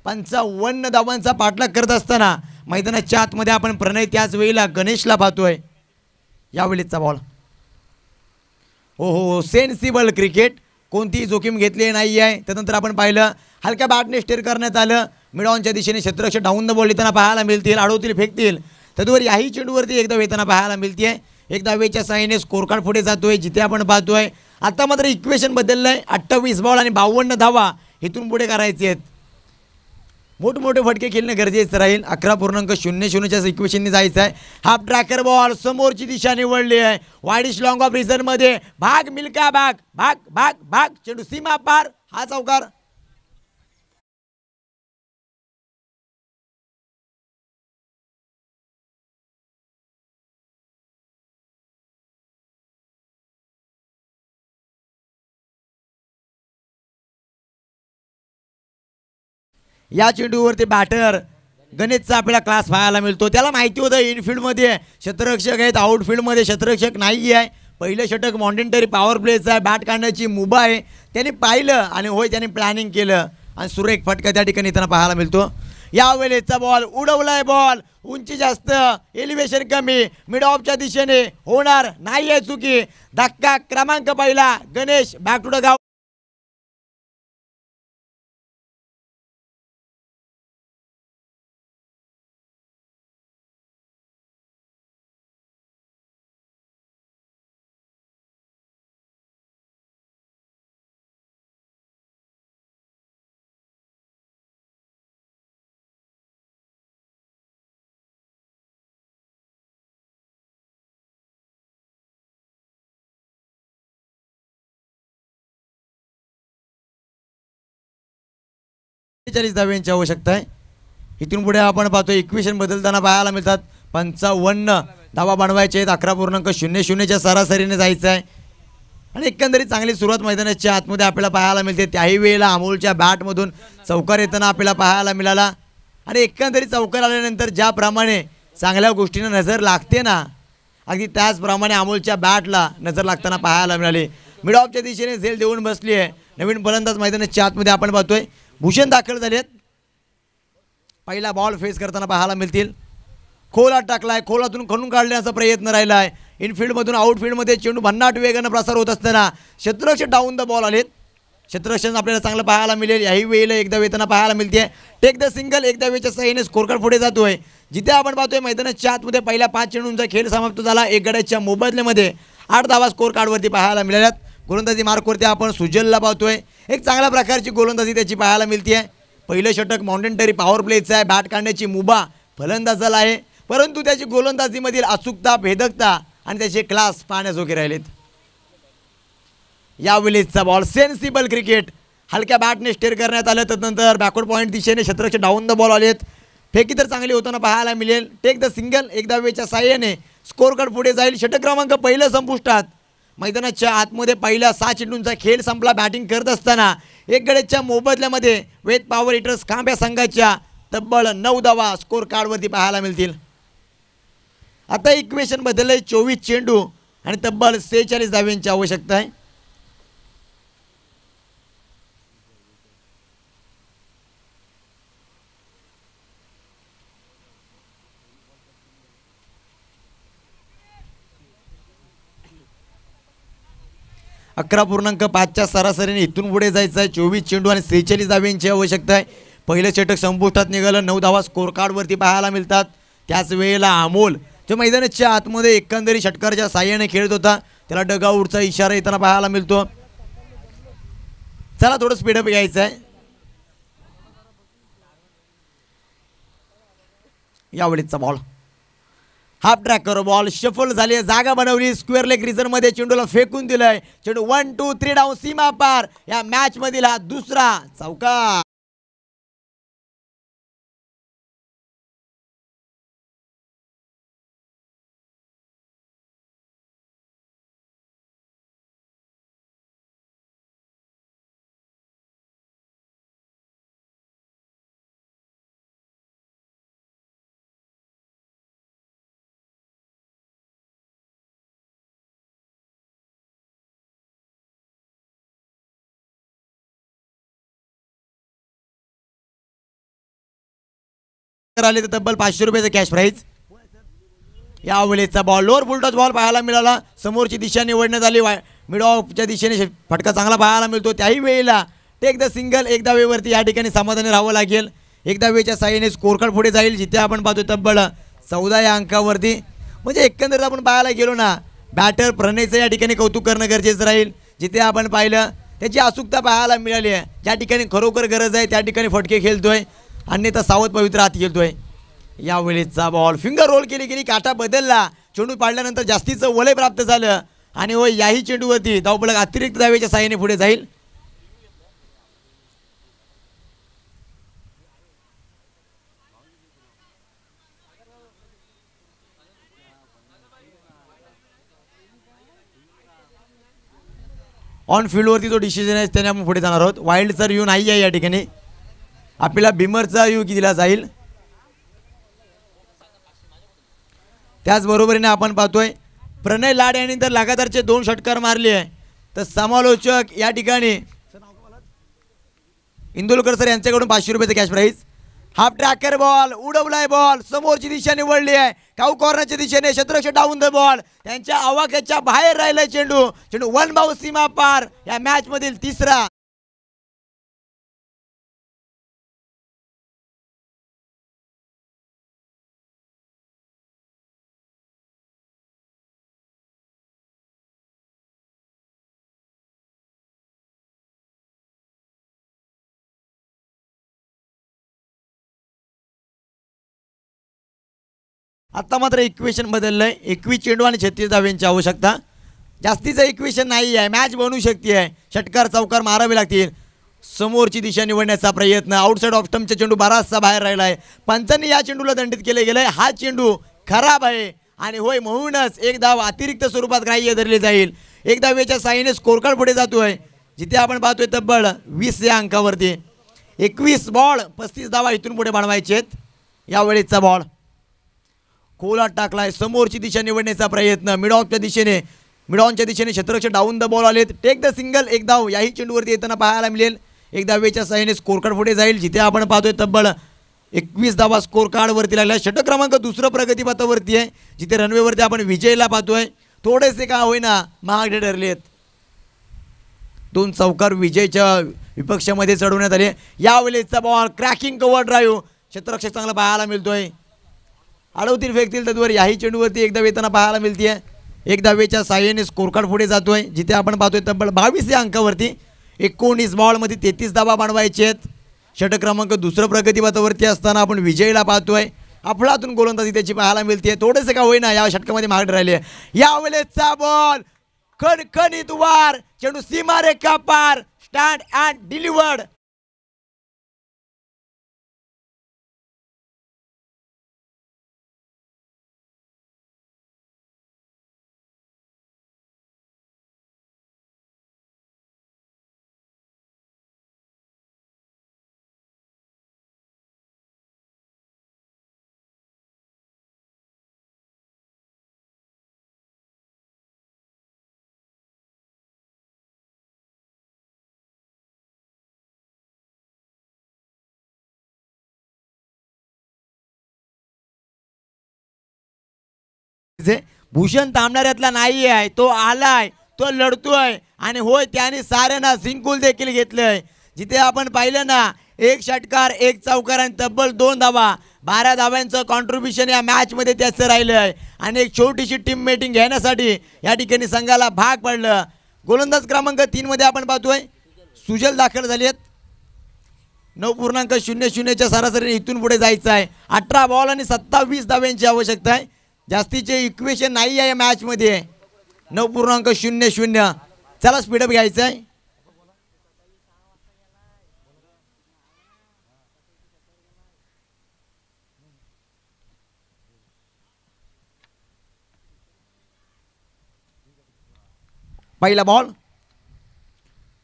55 धावांचा पाठलाग करत असताना मैदानाच्या आतमध्ये आपण प्रणय, त्याच वेळेला गणेशला पाहतोय. यावेळीचा बॉल हो सेन्सिबल क्रिकेट, कोणतीही जोखीम घेतली नाही आहे. त्यानंतर आपण पाहिलं हलक्या बॅटने स्टेअर करण्यात आलं. मिडऑनच्या दिशेने क्षेत्ररक्षक डाऊन द बॉल येताना पाहायला मिळतील, अडवतील, फेकतील. तद्वार याही चेंडूवरती एकदा येताना पाहायला मिळते. एक धावेच्या साहाय्याने स्कोर कार्ड पुढे जातोय. जिथे आपण पाहतोय आता मात्र इक्वेशन बदललंय. 28 बॉल आणि 52 धावा इथून पुढे करायचे आहेत. मोठमोठे फटके खेळणं गरजेचं राहील. 11.00च्या इक्वेशनने जायचं आहे. हाफ ट्रॅकर बॉल समोरची दिशा निवडली आहे. वाईडिश लॉंग ऑफ रिझन मध्ये भाग मिल्का भाग भाग भाग भाग चेंडू सीमा पार. हा चौकार. या चेंडूवरती बॅटर गणेशचा आपल्याला क्लास पाहायला मिळतो. त्याला माहिती होतं इनफिल्डमध्ये क्षेत्ररक्षक आहेत, आउटफिल्डमध्ये क्षेत्ररक्षक नाही आहे. पहिलं षटक मॉन्टेंटरी पॉवर प्लेचं आहे. बॅट काढण्याची मुभा आहे. त्यांनी पाहिलं आणि होय त्यांनी प्लॅनिंग केलं आणि सुरेख फटका त्या ठिकाणी त्यांना पाहायला मिळतो. यावेळेचा बॉल उडवलाय. बॉल उंची जास्त, एलिव्हेशन कमी, मिड ऑफच्या दिशेने होणार नाही आहे चुकी. धक्का क्रमांक पहिला. गणेश बॅक टू द गाव. धाव्यांची आवश्यकता आहे. इथून पुढे आपण पाहतो इक्वेशन बदलताना पाहायला मिळतात. 55 धावा बनवायचे आहेत. 11.00च्या सरासरीने जायचं आहे आणि एकंदरीत चांगली सुरुवात मैदानाच्या आतमध्ये आपल्याला पाहायला मिळते. त्याही वेळेला अमोलच्या बॅटमधून चौकार येताना आपल्याला पाहायला मिळाला आणि एकंदरीत चौकार आल्यानंतर ज्याप्रमाणे चांगल्या गोष्टींना नजर लागते ना, अगदी त्याचप्रमाणे अमोलच्या बॅटला नजर लागताना पाहायला मिळाले. मिड ऑफच्या दिशेने झेल देऊन बसली आहे. नवीन फलंदाज मैदानाच्या आतमध्ये आपण पाहतोय. भूषण दाखल झालेत. पहिला बॉल फेस करताना पाहायला मिळतील. खोलात टाकलाय. खोलातून खणून काढण्याचा प्रयत्न राहिला आहे. इनफिल्डमधून आउटफिल्डमध्ये चेंडू भन्नाट वेगानं प्रसार होत असताना क्षेत्ररक्षक डाऊन द बॉल आलेत. क्षेत्ररक्षण आपल्याला चांगलं पाहायला मिळेल. याही वेळेला एकदा वेताना पाहायला मिळते. Take the single. एकदा वेच्या सहाय्याने स्कोर कार्ड पुढे जातोय. जिथे आपण पाहतोय मैदानाच्या आतमध्ये पहिल्या 5 चेंडूंचा खेळ समाप्त झाला. एक गड्याच्या मोबदल्यामध्ये 8 धावा स्कोर कार्डवरती पाहायला मिळाल्यात. गोलंदाजी मार्कवरती आपण सुजलला पाहतोय. एक चांगल्या प्रकारची गोलंदाजी त्याची पाहायला मिळते आहे. पहिलं षटक मॉन्टेंटरी पॉवर प्लेचं आहे. बॅट काढण्याची मुभा फलंदाजाला आहे, परंतु त्याची गोलंदाजीमधील अचूकता, भेदकता आणि त्याचे क्लास पाहण्याजोगे राहिलेत. यावेळेचा बॉल सेन्सिबल क्रिकेट. हलक्या बॅटने स्टेअर करण्यात आलं. त्यानंतर बॅकवर्ड पॉईंट दिशेने क्षेत्ररक्षक डाऊन द बॉल आलेत. फेकी तर चांगली होताना पाहायला मिळेल. Take the single. एकदा वेच्या साह्याने स्कोर कार्ड पुढे जाईल. षटक क्रमांक पहिलं संपुष्टात. मैदानाच्या आतमध्ये पहिल्या 6 चेंडूंचा खेळ संपला. बॅटिंग करत असताना एक गड्याच्या मोबदल्यामध्ये वेद पॉवर हिटर्स खांब या संघाच्या तब्बल 9 धावा स्कोर कार्डवरती पाहायला मिळतील. आता इक्वेशन बदललंय. 24 चेंडू आणि तब्बल 46 धाव्यांची आवश्यकता आहे. अकरा 11.5च्या सरासरीने इथून पुढे जायचं आहे. 24 चेंडू आणि 46 धाव्यांची आवश्यकता आहे. पहिलं षटक संपुष्टात निघालं. 9 धावा स्कोर कार्डवरती पाहायला मिळतात. त्याच वेळेला अमोल जो मैदानाच्या आतमध्ये एकंदरीत षटकाराच्या साह्याने खेळत होता, त्याला डगआउटचा इशारा येताना पाहायला मिळतो. चला थोडं स्पीडअप घ्यायचं आहे. यावेळेचा ball half tracker ball shuffle झाली. जागा बनवली. स्क्वेअर लेग रिझन मध्ये चेंडूला फेकून दिलंय. चेंडू 1 2 3 डाऊन सीमा पार. या मॅच मधील हा दुसरा चौकार. आले तर तब्बल 500 रुपयाचं कॅश प्राईज. यावेळेचा बॉल लोअर फुलटॉस बॉल पाहायला मिळाला. समोरची दिशा निवडण्यात आली. मिड ऑफच्या दिशेने फटका चांगला पाहायला मिळतो. त्याही वेळेला टेक द सिंगल. एकदा वेवरती या ठिकाणी समाधानी राहावं लागेल. एकदा वेच्या साह्याने स्कोर कार्ड पुढे जाईल. जिथे आपण पाहतो तब्बल 14 या अंकावरती. म्हणजे एकंदरीत आपण पाहायला गेलो ना, बॅटर प्रणयचं या ठिकाणी कौतुक करणं गरजेचं राहील. जिथे आपण पाहिलं त्याची अचूकता पाहायला मिळाली आहे. ज्या ठिकाणी खरोखर गरज आहे त्या ठिकाणी फटके खेळतोय, अन्यथा सावध पवित्र हात खेळतोय. यावेळेचा बॉल फिंगर रोल केली गेली, काटा बदलला, चेंडू पाडल्यानंतर जास्तीचं वलय प्राप्त झालं आणि होय याही चेंडूवरती धावफलक अतिरिक्त धावेच्या साहाय्याने पुढे जाईल. ऑन फील्डवरती जो डिसिजन आहे त्याने आपण पुढे जाणार आहोत. वाईल्डचा रिव्ह्यू नाही आहे या ठिकाणी, आपल्याला बिमरचा रिव्ह्यू दिला जाईल. त्याचबरोबरीने आपण पाहतोय प्रणय लाड यांनी तर लगातारचे 2 षटकार मारले आहे. तर समालोचक या ठिकाणी इंदुलकर सर यांच्याकडून 500 रुपयाचं cash prize. Half tracker ball उडवलाय, बॉल समोरची दिशा निवडली आहे, काऊ कॉर्नरच्या दिशेने, क्षेत्ररक्षक डाऊन द बॉल, त्यांच्या आवाक्याच्या बाहेर राहिलाय चेंडू. चेंडू 1 बाउंड सीमा पार, या मॅच मधील तिसरा. आता मात्र इक्वेशन बदललंय. 21 चेंडू आणि 36 धाव्यांची आवश्यकता. जास्तीचं इक्वेशन नाही आहे, मॅच बनवू शकते आहे. षटकार चौकार मारावे लागतील. समोरची दिशा निवडण्याचा प्रयत्न, आउटसाइड ऑफ स्टंपचा चेंडू बराचसा बाहेर राहिला आहे. पंचांनी या चेंडूला दंडित केले गेलंय. हा चेंडू खराब आहे आणि होय म्हणूनच एक धाव अतिरिक्त स्वरूपात ग्राह्य धरली जाईल. एक धावेच्या साईने स्कोर कार्ड पुढे जातोय, जिथे आपण पाहतोय तब्बल 20 या अंकावरती. 21 बॉल 35 धावा इथून पुढे बनवायचे आहेत. यावेळेचा बॉल खोलात टाकलाय, समोरची दिशा निवडण्याचा प्रयत्न, मिड ऑफच्या दिशेने, मिड ऑनच्या दिशेने क्षेत्ररक्षक डाऊन द बॉल आलेत. टेक द सिंगल, एक धाव याही चेंडूवरती येताना पाहायला मिळेल. एक धावेच्या साहाय्याने स्कोर कार्ड पुढे जाईल, जिथे आपण पाहतोय तब्बल 21 धावा स्कोर कार्डवरती लागला. षटक क्रमांक 2 प्रगतीपथावरती आहे, जिथे रनवेवरती आपण विजयला पाहतोय. थोडेसे का होईना महागडे ठरलेत. 2 चौकार विजयच्या विपक्षामध्ये चढवण्यात आले. यावेळेचा बॉल क्रॅकिंग कव्हर ड्राईव्ह, क्षेत्ररक्षक चांगला पाहायला मिळतोय. अडवतील फेकतील तद्वर याही चेंडूवरती एकदा वेताना पाहायला मिळते. एक धावेच्या साहाय्याने स्कोर कार्ड पुढे जातोय, जिथे आपण पाहतोय तब्बल 22 या अंकावरती. 19 बॉलमध्ये 33 धावा बनवायचे आहेत. षटक क्रमांक 2 प्रगतीपथावरती असताना आपण विजयला पाहतोय. अफलातून गोलंदाजी त्याची पाहायला मिळते. थोडेसे का होईना या षटकामध्ये मागे राहिले. यावेळेचा बॉल खणखणीत वार, चेंडू सीमारेखा पार, स्टँड अँड डिलिव्हर्ड. भूषण थांबणाऱ्यातला नाही आहे, तो आलाय, तो लढतोय आणि होय त्याने साऱ्यांना सिंकुल देखील घेतलंय. जिथे आपण पाहिलं ना, 1 षटकार 1 चौकार आणि तब्बल 2 धावा, 12 धाव्यांचं कॉन्ट्रीब्युशन या मॅच मध्ये त्याचं राहिलंय आणि एक छोटीशी टीम मीटिंग घेण्यासाठी या ठिकाणी संघाला भाग पडलं. गोलंदाज क्रमांक 3 मध्ये आपण पाहतोय सुजल दाखल झाली आहेत. 9.00च्या सरासरीने इथून पुढे जायचं आहे. 18 बॉल आणि 27 धाव्यांची आवश्यकता आहे. जास्तीचे इक्वेशन नाही आहे या मॅच मध्ये. 9.00. चला स्पीडअप घ्यायचं आहे. पहिला ball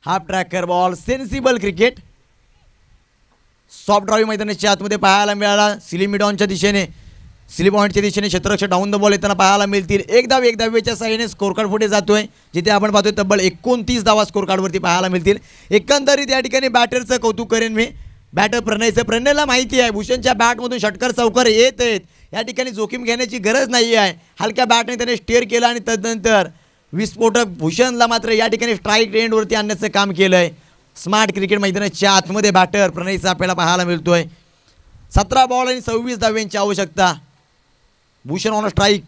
half tracker ball, sensible cricket. Soft drive मैदानाच्या आतमध्ये पाहायला मिळाला. सिलिमिडॉनच्या दिशेने, सिली पॉईंटच्या दिशेने क्षेत्ररक्षक डाऊन द बॉल येताना पाहायला मिळतील. एक धावेच्या साहाय्याने स्कोर कार्ड पुढे जातोय, जिथे आपण पाहतोय तब्बल 29 धावा स्कोर कार्डवरती पाहायला मिळतील. एकंदरीत या ठिकाणी बॅटरचं कौतुक करेन मी. बॅटर प्रणयला माहिती आहे भूषणच्या बॅटमधून षटकार चौकार येत आहेत, या ठिकाणी जोखीम घेण्याची गरज नाही आहे. हलक्या बॅटने त्याने स्टेअर केला आणि तदनंतर विस्फोटक भूषणला मात्र या ठिकाणी स्ट्राईक रेंजवरती आणण्याचं काम केलंय. स्मार्ट क्रिकेट मैदानाच्या आतमध्ये बॅटर प्रणयचा आपल्याला पाहायला मिळतोय. 17 बॉल आणि 26 धाव्यांची आवश्यकता. Bhushan on strike.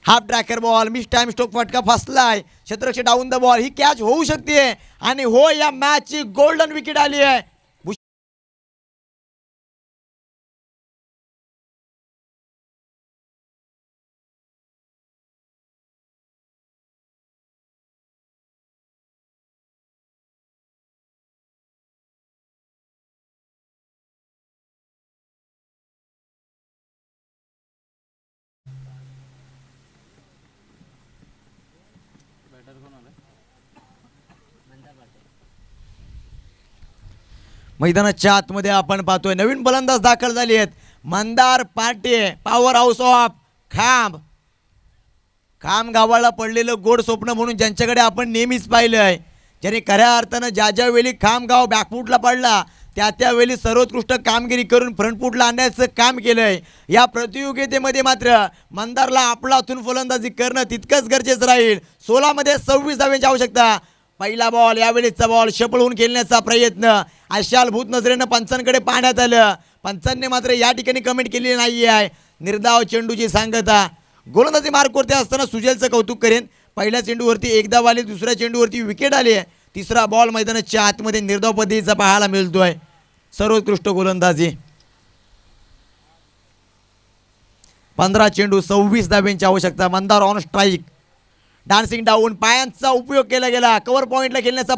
Half tracker ball, miss time stroke, फटका फसलाय, क्षेत्ररक्षक डाऊन द बॉल, ही कॅच होऊ शकते आणि हो या मॅचची गोल्डन विकेट आली आहे. मैदानाच्या आतमध्ये आपण पाहतोय नवीन फलंदाज दाखल झाले आहेत. मंदार पाटे, पॉवर हाऊस ऑफ खाम गावाला पडलेलं गोड स्वप्न म्हणून ज्यांच्याकडे आपण नेहमीच पाहिलंय, ज्याने खऱ्या अर्थानं ज्या वेळी खामगाव बॅकफुटला पडला त्यावेळी सर्वोत्कृष्ट कामगिरी करून फ्रंटफुटला आणण्याचं काम केलंय. या प्रतियोगितेमध्ये मात्र मंदारला आपलातून फलंदाजी करणं तितकंच गरजेचं राहील. 16 मध्ये 26 धावांची आवश्यकता. पहिला बॉल, यावेळेचा बॉल शफल होऊन खेळण्याचा प्रयत्न आशालभूत नजरेनं पंचांकडे पाहण्यात आलं. पंचांनी मात्र या ठिकाणी कमेंट केलेली नाही आहे. निर्धाव चेंडूची सांगता. गोलंदाजी मार्कवरती असताना सुजलचं कौतुक करेन. पहिल्या चेंडूवरती एक धाव आली, दुसऱ्या चेंडूवरती विकेट आली आहे. तिसरा बॉल मैदानाच्या आतमध्ये निर्धाव पद्धतीचा पाहायला मिळतोय. सर्वोत्कृष्ट गोलंदाजी. 15 चेंडू 26 धावांची आवश्यकता. Mandar on strike. Dancing down, पायांचा उपयोग केला गेला. कव्हर पॉइंटला खेळण्याचा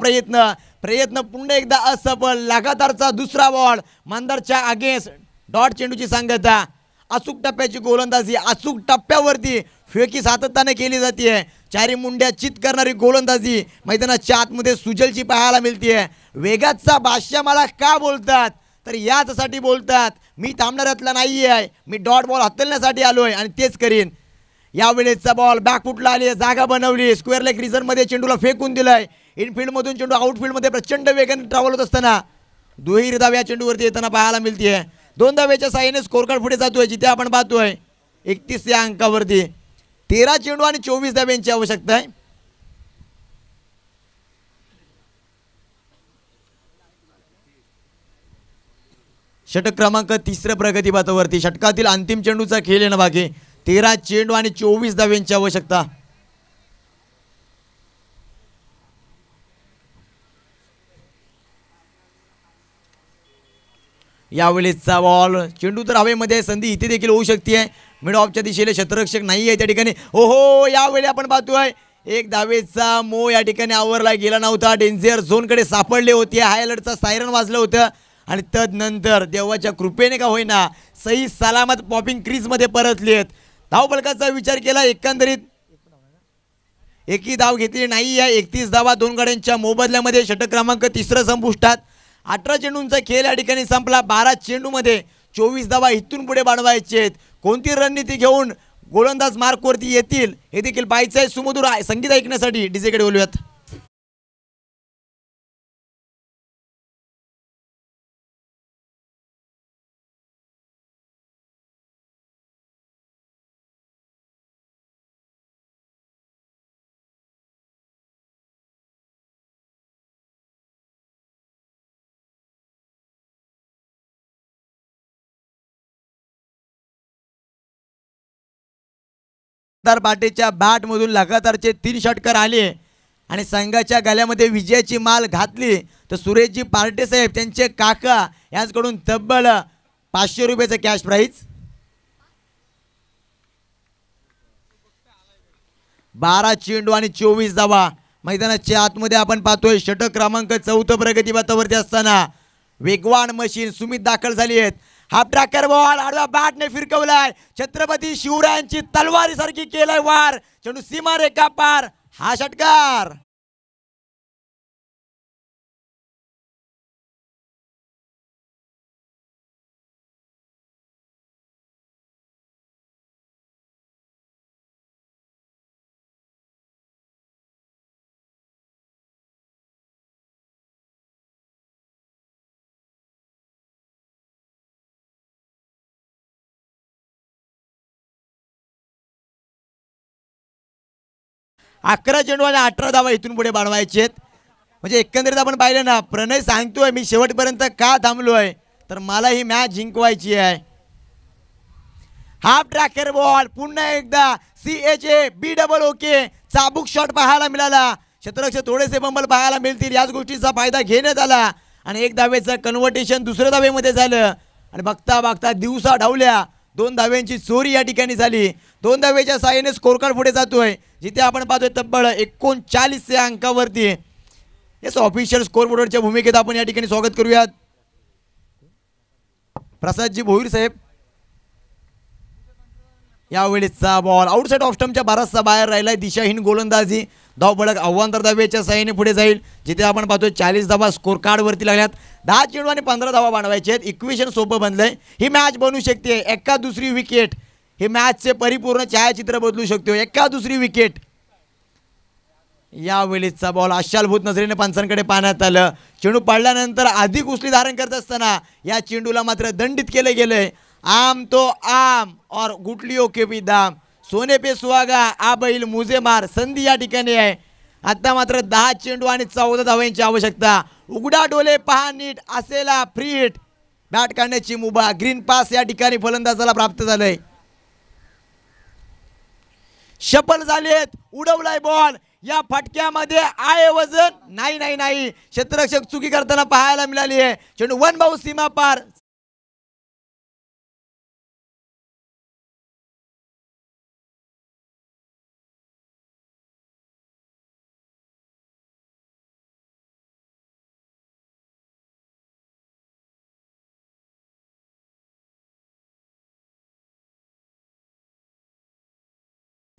प्रयत्न पुन्हा एकदा असफल. लगातारचा दुसरा बॉल मंदारच्या अगेन्स्ट. डॉट चेंडूची सांगता. अचूक टप्प्याची गोलंदाजी. अचूक टप्प्यावरती फेकी सातत्याने केली जाते. चारी मुंड्या चित करणारी गोलंदाजी मैदानाच्या आतमध्ये सुजलची पाहायला मिळते. वेगाचा बादशाह मला का बोलतात तर याचसाठी बोलतात, मी थांबणाऱ्यातला नाही आहे, मी डॉट बॉल हाताळण्यासाठी आलोय आणि तेच करीन. यावेळेचा बॉल बॅकफुटला आली, जागा बनवली, स्क्वेअर लेग रिझनमध्ये चेंडूला फेकून दिलाय. इनफिल्डमधून चेंडू आउटफिल्डमध्ये प्रचंड वेगाने ट्रॅव्हल होत असताना दुहेरी धाव या चेंडूवरती येताना पाहायला मिळते. 2 धावेच्या साहाय्याने स्कोर कार्ड पुढे जातोय, जिथे आपण पाहतोय 31 या अंकावरती 13 चेंडू आणि 24 धाव्यांची आवश्यकता आहे. षटक क्रमांक 3 प्रगती पथावरती. षटकातील अंतिम चेंडूचा खेळ येणं बाकी. 13 चेंडू आणि 24 धाव्यांची आवश्यकता. यावेळेचा बॉल, चेंडू तर हवेमध्ये, संधी इथे देखील होऊ शकते. मिड ऑफच्या दिशेला क्षेत्ररक्षक नाही आहे त्या ठिकाणी. ओहो, यावेळी आपण पाहतोय एक धावेचा मो या ठिकाणी आवरला गेला नव्हता. डेंजर झोनकडे सापडले होते. हाय अलर्टचा सायरन वाजलं होतं आणि तदनंतर देवाच्या कृपेने का होईना सही सलामत पॉपिंग क्रीजमध्ये परतलेत. धावफलकाचा विचार केला एकंदरीत एकही धाव घेतली नाही आहे. 31 धावा 2 गाड्यांच्या मोबदल्यामध्ये. षटक क्रमांक 3 संपुष्टात. 18 चेंडूंचा खेळ या ठिकाणी संपला. 12 चेंडूमध्ये 24 धावा इथून पुढे बनवायचे आहेत. कोणती रणनीती घेऊन गोलंदाज मार्कवरती येतील हे देखील पाहायचं आहे. सुमधुर संगीत ऐकण्यासाठी डीजेकडे बोलूयात. पाटेच्या बॅटमधून लगातारचे 3 षटकार आले आणि संघाच्या गळ्यामध्ये विजयाची माल घातली. तर सुरेशजी पार्टे साहेब त्यांचे काका यांच्याकडून तब्बल 500 रुपयाचं कॅश प्राईज. 12 चेंडू आणि 24 धावा. मैदानाच्या आतमध्ये आपण पाहतोय षटक क्रमांक 4 प्रगती पथावरती असताना वेगवान मशीन सुमित दाखल झाली आहेत. हाफ ट्रॅकर बॉल आडव्या बॅटने फिरकवलाय. छत्रपती शिवरायांची तलवारी सारखी केलाय वार. चेंडू सीमा रेखा पार. हा षटकार. अकरा चेंडू आणि 18 धावा इथून पुढे बनवायचे आहेत. म्हणजे एकंदरीत आपण पाहिलं ना, प्रणय सांगतोय मी शेवटपर्यंत का थांबलोय तर मला ही मॅच जिंकवायची आहे. हाफ ट्रॅकर बॉल पुन्हा एकदा CHABOOK चाबूक शॉट पाहायला मिळाला. क्षेत्ररक्षक थोडेसे बंबल पाहायला मिळतील, याच गोष्टीचा फायदा घेण्यात आला आणि एक धावेचं कन्व्हर्टेशन दुसऱ्या धावेमध्ये झालं आणि बघता बघता दिवसा ढावल्या. 2 धाव्यांची चोरी या ठिकाणी झाली. 2 धावेच्या साहाय्याने स्कोर कार्ड पुढे जातोय, जिथे आपण पाहतोय तब्बल 39 अंकावरती. येस, ऑफिशियल स्कोर बोर्डच्या भूमिकेत आपण या ठिकाणी स्वागत करूयात प्रसादजी भोईर साहेब. यावेळेचा बॉल आउटसाइड ऑफ स्टंपच्या बराचसा बाहेर राहिलाय. दिशाहीन गोलंदाजी, धावफलक अव्वांतर धावेच्या साहाय्याने पुढे जाईल, जिथे आपण पाहतोय 40 धावा स्कोर कार्ड वरती लागल्यात. 10 चेंडू आणि 15 धावा बनवायचे आहेत. इक्वेशन सोपं बनलंय. ही मॅच बनू शकते. एका दुसरी विकेट हे मॅचचे परिपूर्ण छायाचित्र बदलू शकतो. एका दुसरी विकेट. यावेळेचा बॉल आशालभूत नजरेने पंचांकडे पाहण्यात आलं. चेंडू पडल्यानंतर अधिक उचली धारण करत असताना या चेंडूला मात्र दंडित केले गेले. आम तो आम और गुटलियों के भी दाम, सोने पे सुहागा आ बैल मुझे मार. संधी या ठिकाणी आहे. आता मात्र 10 चेंडू आणि 14 धावांची आवश्यकता. उघडा डोले पहा नीट, असेला फ्री हिट. बॅट काढण्याची मुभा. ग्रीन पास या ठिकाणी फलंदाजाला प्राप्त झालंय. शफल झालेत. उडवलाय बॉल. या फटक्यामध्ये आहे वजन. नाही नाही नाही, क्षेत्ररक्षक चुकी करताना पाहायला मिळाली आहे. चेंडू 1 बाउंस सीमा पार.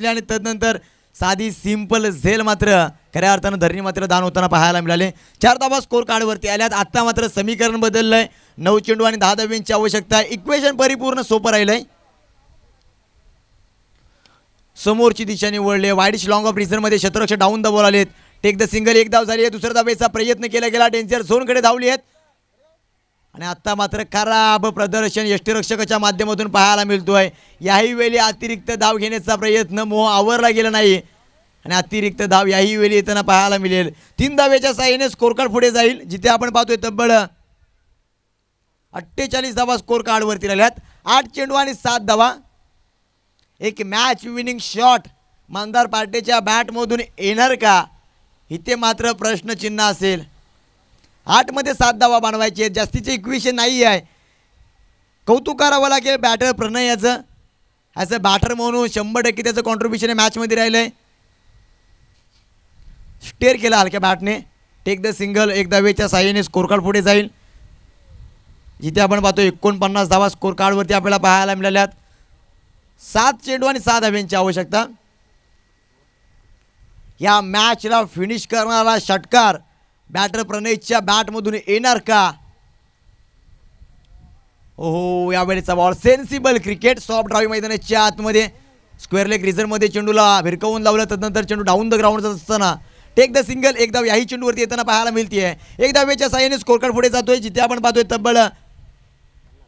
आणि तदनंतर साधी सिंपल झेल मात्र खऱ्या अर्थानं धरणी मात्र दान होताना पाहायला मिळाले. 4 धावा स्कोर कार्ड वरती आल्यात. आता मात्र समीकरण बदललंय. 9 चेंडू आणि 10 धाव्यांची आवश्यकता. इक्वेशन परिपूर्ण सोपं राहिलंय. समोरची दिशा निवडले. वाईडिश लॉंग ऑफ रिझन मध्ये क्षेत्ररक्षक डाऊन द बॉल आलेत. Take the single. 1 धाव झाली आहे. दुसऱ्या धावेचा प्रयत्न केला गेला. डेंजर झोन कडे धावली आहेत आणि आता मात्र खराब प्रदर्शन यष्टीरक्षकाच्या माध्यमातून पाहायला मिळतोय. याही वेळी अतिरिक्त धाव घेण्याचा प्रयत्न मोह आवरला गेला नाही आणि अतिरिक्त धाव याही वेळी येताना पाहायला मिळेल. 3 धावेच्या साहाय्याने स्कोर कार्ड पुढे जाईल, जिथे आपण पाहतोय तब्बल 48 धावा स्कोर कार्ड वरती राहिल्यात. 8 चेंडू आणि 7 धावा. एक मॅच विनिंग शॉट मंदार पार्टेच्या बॅटमधून येणार का, इथे मात्र प्रश्नचिन्ह असेल. 8 मध्ये 7 धावा बनवायचे. जास्तीचे इक्वेशन नाही आहे. कौतुक करावं लागेल बॅटर प्रणय याचं. ॲज अ बॅटर म्हणून 100% त्याचं कॉन्ट्रीब्युशन आहे मॅचमध्ये राहिलंय. स्टेअर केला हलक्या बॅटने. Take the single. 1 धावेच्या साहाय्याने स्कोर कार्ड पुढे जाईल, जिथे आपण पाहतो 49 धावा स्कोर कार्डवरती आपल्याला पाहायला मिळाल्यात. 7 चेंडू आणि 6 धाव्यांची आवश्यकता. या मॅचला फिनिश करणारा षटकार बॅटर प्रणयच्या बॅटमधून येणार का. ओहो, यावेळेचा ball sensible cricket. Soft drive मैदानाच्या आतमध्ये स्क्वेअर लेग रिझर्वमध्ये चेंडूला भिरकवून लावलं. तदनंतर चेंडू डाऊन द ग्राउंड जात असताना टेक द सिंगल. 1 धाव याही चेंडूवरती येताना पाहायला मिळते. 1 धावेच्या साहाय्याने स्कोर कार्ड पुढे जातोय, जिथे आपण पाहतोय तब्बल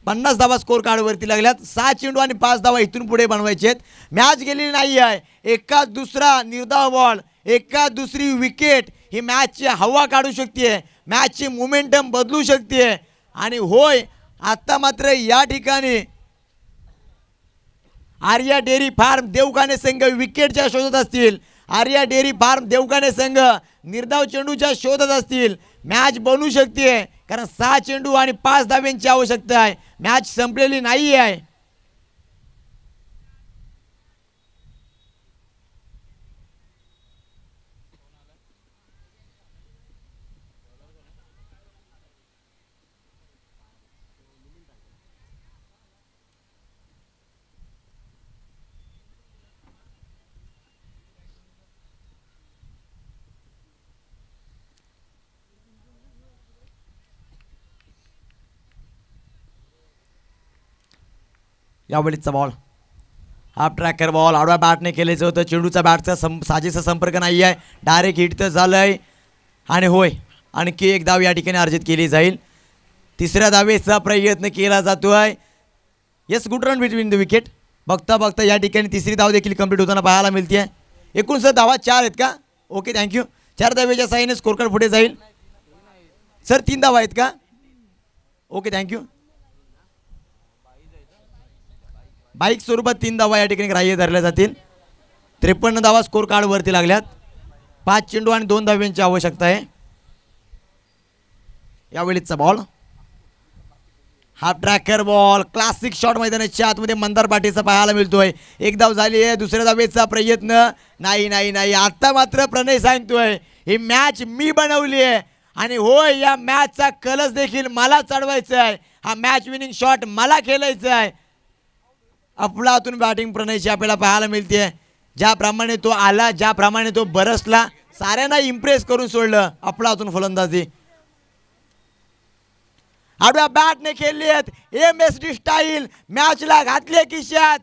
50 धावा स्कोर कार्डवरती लागल्यात. 6 चेंडू आणि 5 धावा इथून पुढे बनवायचे आहेत. मॅच गेलेली नाही आहे. एका दुसरा निर्धाव बॉल, एका दुसरी विकेट ही मॅचची हवा काढू शकते. मॅचची मोमेंटम बदलू शकते. आणि होय, आता मात्र या ठिकाणी आर्या डेअरी फार्म देवकाने संघ विकेटच्या शोधात असतील. आर्या डेअरी फार्म देवकाने संघ निर्धाव चेंडूच्या शोधात असतील. मॅच बनू शकते, कारण 6 चेंडू आणि 5 धाव्यांची आवश्यकता आहे. मॅच संपलेली नाही आहे. यावेळीचा बॉल हाफ ट्रॅकर बॉल. आडव्या बॅटने केलेचं होतं. चेंडूचा बॅटचा साजेसा संपर्क नाही आहे. डायरेक्ट हिट तर झालंय. आणि होय, आणखी 1 धाव या ठिकाणी अर्जित केली जाईल. 3ऱ्या धावेचा प्रयत्न केला जातोय. Yes, good run between the wicket. बघता बघता या ठिकाणी 3री धाव देखील कंप्लीट होताना पाहायला मिळते. एकूण सर धावा 4 आहेत का. Okay, thank you. 4 धावेच्या साहाय्याने स्कोर कार्ड पुढे जाईल. सर 3 धावा आहेत का. Okay, thank you. बाईक स्वरूपात 3 धावा या ठिकाणी ग्राह्य धरल्या जातील. 53 धावा स्कोर कार्ड वरती लागल्यात. 5 चेंडू आणि 2 धाव्यांची आवश्यकता आहे. यावेळीचा ball half tracker ball, classic shot मैदानाच्या आतमध्ये मंदार पाटीलचा पाहायला मिळतोय. 1 धाव झाली आहे. दुसऱ्या धावेचा प्रयत्न नाही नाही नाही. आता मात्र प्रणय सांगतोय ही मॅच मी बनवली आहे आणि होय या मॅचचा कलस देखील मला चढवायचा आहे. हा मॅच विनिंग शॉट मला खेळायचा आहे. अफलातून बॅटिंग प्रणयची आपल्याला पाहायला मिळते. ज्याप्रमाणे तो आला, ज्याप्रमाणे तो बरसला, साऱ्यांना इम्प्रेस करून सोडलं. अफलातून फलंदाजी आडव्या बॅटने खेळली आहेत. MSD स्टाईल मॅचला घातले खिशात.